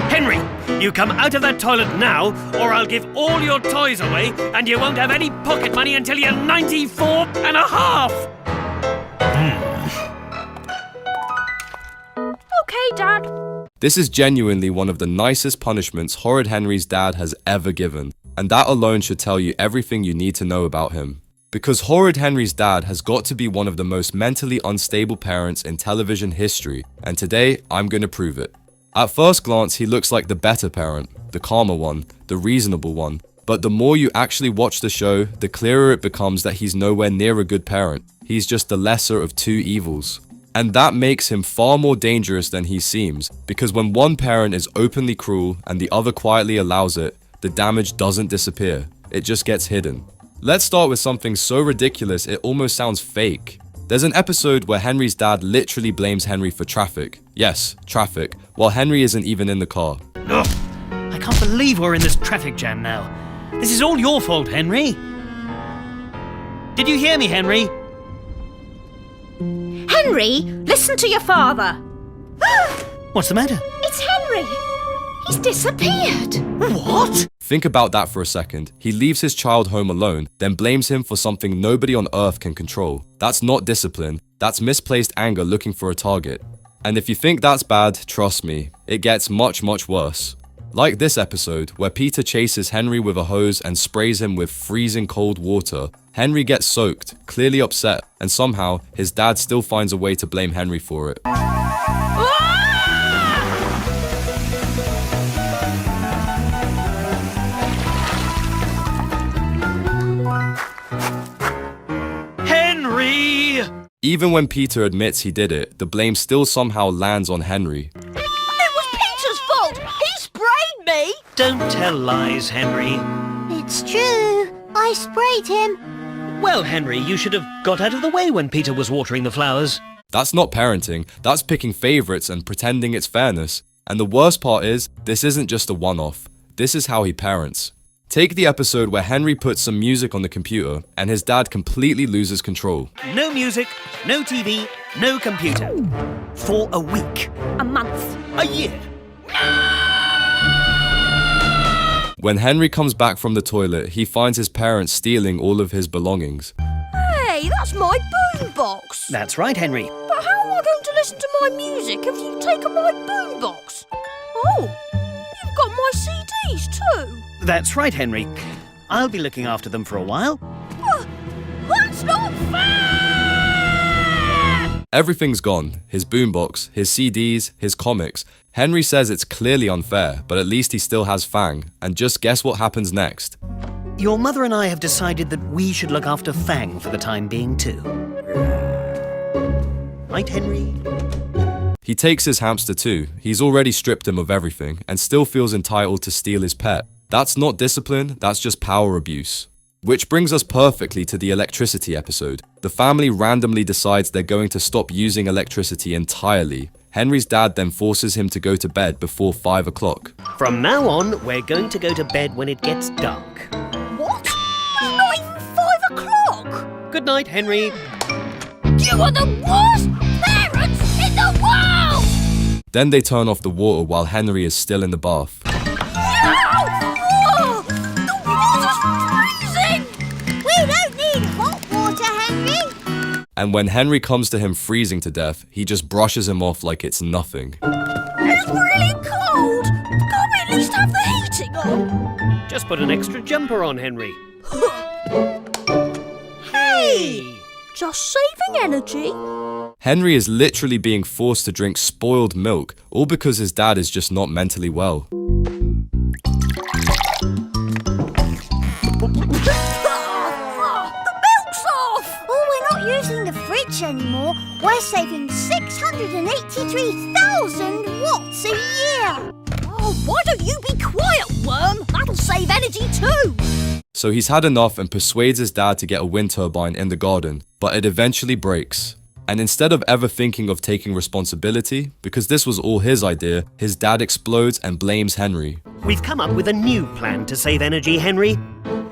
Henry, you come out of that toilet now, or I'll give all your toys away, and you won't have any pocket money until you're 94 and a half! Okay, Dad. This is genuinely one of the nicest punishments Horrid Henry's dad has ever given, and that alone should tell you everything you need to know about him. Because Horrid Henry's dad has got to be one of the most mentally unstable parents in television history, and today I'm going to prove it. At first glance, he looks like the better parent, the calmer one, the reasonable one, but the more you actually watch the show, the clearer it becomes that he's nowhere near a good parent. He's just the lesser of two evils. And that makes him far more dangerous than he seems, because when one parent is openly cruel and the other quietly allows it, the damage doesn't disappear, it just gets hidden. Let's start with something so ridiculous it almost sounds fake. There's an episode where Henry's dad literally blames Henry for traffic. Yes, traffic, while Henry isn't even in the car. Ugh, I can't believe we're in this traffic jam now. This is all your fault, Henry. Did you hear me, Henry? Henry, listen to your father. What's the matter? It's Henry. He's disappeared. What? Think about that for a second. He leaves his child home alone, then blames him for something nobody on earth can control. That's not discipline, that's misplaced anger looking for a target. And if you think that's bad, trust me, it gets much, much worse. Like this episode, where Peter chases Henry with a hose and sprays him with freezing cold water. Henry gets soaked, clearly upset, and somehow his dad still finds a way to blame Henry for it. Henry! Even when Peter admits he did it, the blame still somehow lands on Henry. Don't tell lies, Henry. It's true. I sprayed him. Well, Henry, you should have got out of the way when Peter was watering the flowers. That's not parenting, that's picking favorites and pretending it's fairness. And the worst part is, this isn't just a one-off. This is how he parents. Take the episode where Henry puts some music on the computer and his dad completely loses control. No music, no TV, no computer. For a week. A month. A year. When Henry comes back from the toilet, he finds his parents stealing all of his belongings. Hey, that's my boombox. That's right, Henry. But how am I going to listen to my music if you've taken my boombox? Oh, you've got my CDs too. That's right, Henry. I'll be looking after them for a while. That's not fair! Everything's gone. His boombox, his CDs, his comics. Henry says it's clearly unfair, but at least he still has Fang. And just guess what happens next. Your mother and I have decided that we should look after Fang for the time being too. Right, Henry? He takes his hamster too. He's already stripped him of everything and still feels entitled to steal his pet. That's not discipline, that's just power abuse. Which brings us perfectly to the electricity episode. The family randomly decides they're going to stop using electricity entirely. Henry's dad then forces him to go to bed before 5 o'clock. From now on, we're going to go to bed when it gets dark. What? It's not even 5 o'clock! Good night, Henry. You are the worst parents in the world! Then they turn off the water while Henry is still in the bath. Oh, the water's freezing! We don't need hot water, Henry. And when Henry comes to him freezing to death, he just brushes him off like it's nothing. It's really cold! Can't we at least have the heating on? Just put an extra jumper on, Henry. Hey! Just saving energy. Henry is literally being forced to drink spoiled milk, all because his dad is just not mentally well. Using the fridge anymore, we're saving 683,000 watts a year. Oh, why don't you be quiet, worm? That'll save energy too. So he's had enough and persuades his dad to get a wind turbine in the garden, but it eventually breaks. And instead of ever thinking of taking responsibility, because this was all his idea, his dad explodes and blames Henry. We've come up with a new plan to save energy, Henry.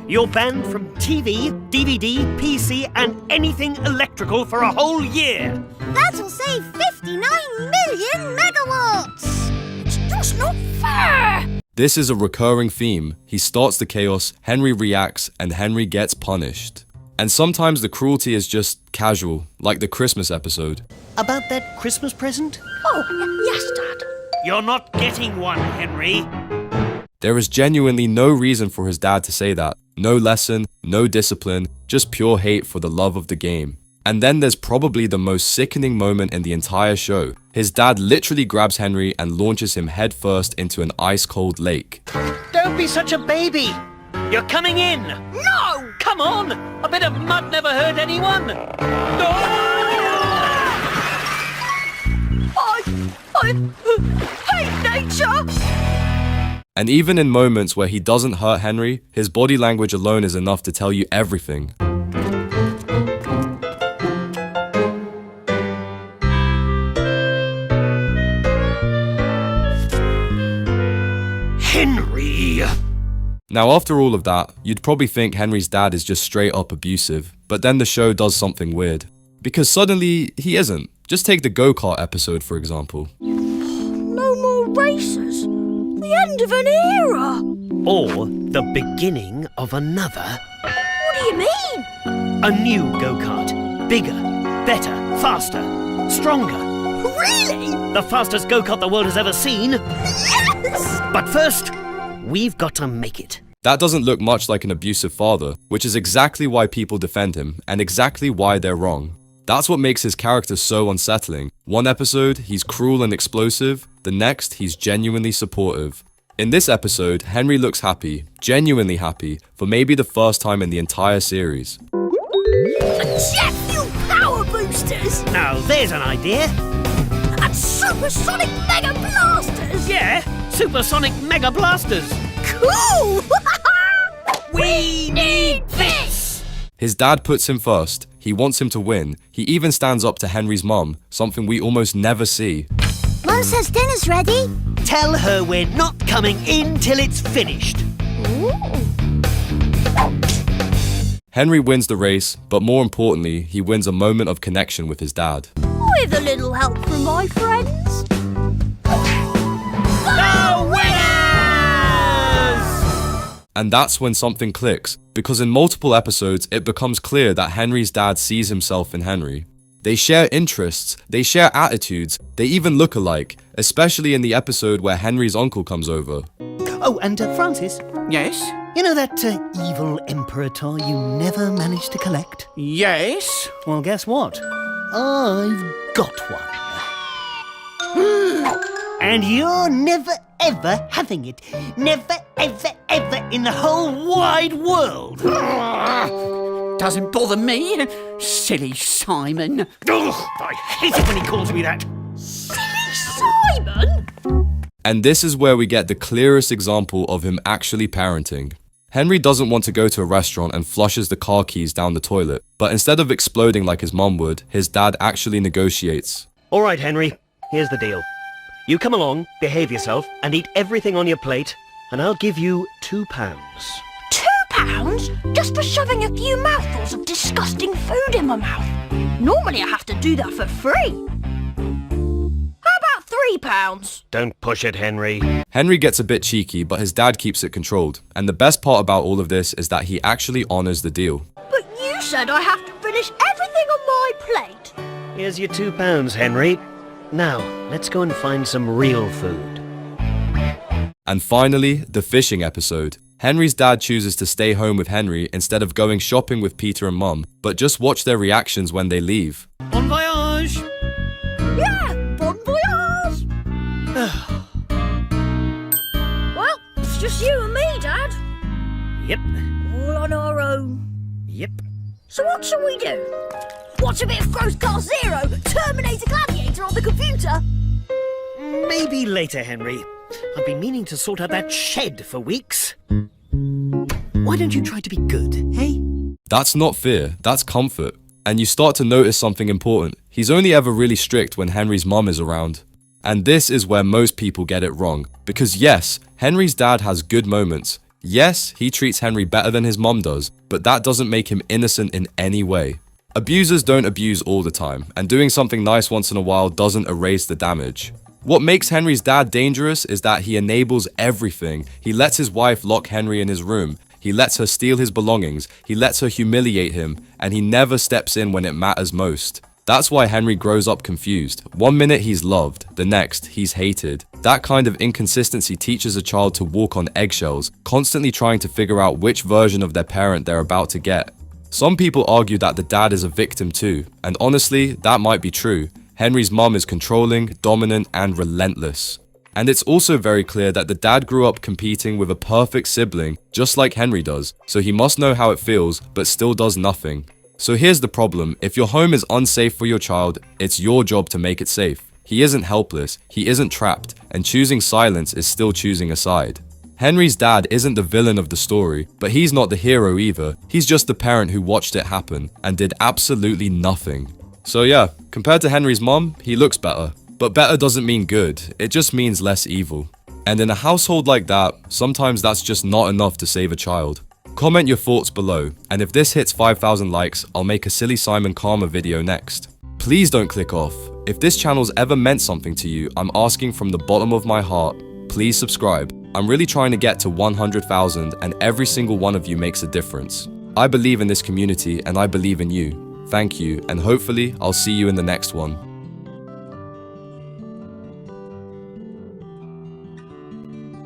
You're banned from TV, DVD, PC, and anything electrical for a whole year. That'll save 59 million megawatts. It's That's not fair! This is a recurring theme. He starts the chaos, Henry reacts, and Henry gets punished. And sometimes the cruelty is just casual, like the Christmas episode. About that Christmas present? Oh, yes, Dad. You're not getting one, Henry. There is genuinely no reason for his dad to say that. No lesson, no discipline, just pure hate for the love of the game. And then there's probably the most sickening moment in the entire show. His dad literally grabs Henry and launches him headfirst into an ice-cold lake. Don't be such a baby! You're coming in. No! Come on. A bit of mud never hurt anyone. I hate nature! And even in moments where he doesn't hurt Henry, his body language alone is enough to tell you everything. Henry! Now after all of that, you'd probably think Henry's dad is just straight up abusive, but then the show does something weird. Because suddenly, he isn't. Just take the go-kart episode for example. No more races. The end of an era. Or the beginning of another. What do you mean? A new go-kart. Bigger, better, faster, stronger. Really? The fastest go-kart the world has ever seen. Yes! But first, we've got to make it. That doesn't look much like an abusive father, which is exactly why people defend him, and exactly why they're wrong. That's what makes his character so unsettling. One episode, he's cruel and explosive. The next, he's genuinely supportive. In this episode, Henry looks happy, genuinely happy, for maybe the first time in the entire series. Jet fuel power boosters! Now there's an idea. And supersonic mega blasters! Yeah, supersonic mega blasters. Cool! We need this! His dad puts him first. He wants him to win. He even stands up to Henry's mum, something we almost never see. Mum says dinner's ready. Tell her we're not coming in till it's finished. Ooh. Henry wins the race, but more importantly, he wins a moment of connection with his dad. With a little help from my friends. The winners! And that's when something clicks, because in multiple episodes, it becomes clear that Henry's dad sees himself in Henry. They share interests, they share attitudes, they even look alike, especially in the episode where Henry's uncle comes over. Oh, and Francis, Yes? you know that evil emperor toy you never managed to collect? Yes? Well, guess what? I've got one. And you're never ever having it. Never ever ever in the whole wide world. Doesn't bother me. Silly Simon. Ugh, I hate it when he calls me that. Silly Simon! And this is where we get the clearest example of him actually parenting. Henry doesn't want to go to a restaurant and flushes the car keys down the toilet, but instead of exploding like his mom would, his dad actually negotiates. All right, Henry, here's the deal. You come along, behave yourself, and eat everything on your plate, and I'll give you £2. £2? Just for shoving a few mouthfuls of disgusting food in my mouth. Normally I have to do that for free. How about £3? Don't push it, Henry. Henry gets a bit cheeky, but his dad keeps it controlled. And the best part about all of this is that he actually honors the deal. But you said I have to finish everything on my plate. Here's your £2, Henry. Now, let's go and find some real food. And finally, the fishing episode. Henry's dad chooses to stay home with Henry instead of going shopping with Peter and Mum, but just watch their reactions when they leave. Bon voyage! Yeah, bon voyage. Well, it's just you and me, Dad. Yep, All on our own. yep. So what shall we do? Watch a bit of Gross Car Zero, Terminator Gladiator on the computer? Maybe later, Henry. I've been meaning to sort out that shed for weeks. Why don't you try to be good, hey? That's not fear, that's comfort. And you start to notice something important. He's only ever really strict when Henry's mum is around. And this is where most people get it wrong. Because yes, Henry's dad has good moments. Yes, he treats Henry better than his mum does, but that doesn't make him innocent in any way. Abusers don't abuse all the time, and doing something nice once in a while doesn't erase the damage. What makes Henry's dad dangerous is that he enables everything. He lets his wife lock Henry in his room. He lets her steal his belongings. He lets her humiliate him. And he never steps in when it matters most. That's why Henry grows up confused. One minute he's loved, the next he's hated. That kind of inconsistency teaches a child to walk on eggshells, constantly trying to figure out which version of their parent they're about to get. Some people argue that the dad is a victim too, and honestly, that might be true. Henry's mom is controlling, dominant, and relentless. And it's also very clear that the dad grew up competing with a perfect sibling, just like Henry does, so he must know how it feels, but still does nothing. So here's the problem: if your home is unsafe for your child, it's your job to make it safe. He isn't helpless, he isn't trapped, and choosing silence is still choosing a side. Henry's dad isn't the villain of the story, but he's not the hero either. He's just the parent who watched it happen and did absolutely nothing. So yeah, compared to Henry's mom, he looks better. But better doesn't mean good, it just means less evil. And in a household like that, sometimes that's just not enough to save a child. Comment your thoughts below, and if this hits 5,000 likes, I'll make a Silly Simon Karma video next. Please don't click off. If this channel's ever meant something to you, I'm asking from the bottom of my heart, please subscribe. I'm really trying to get to 100,000, and every single one of you makes a difference. I believe in this community, and I believe in you. Thank you, and hopefully I'll see you in the next one.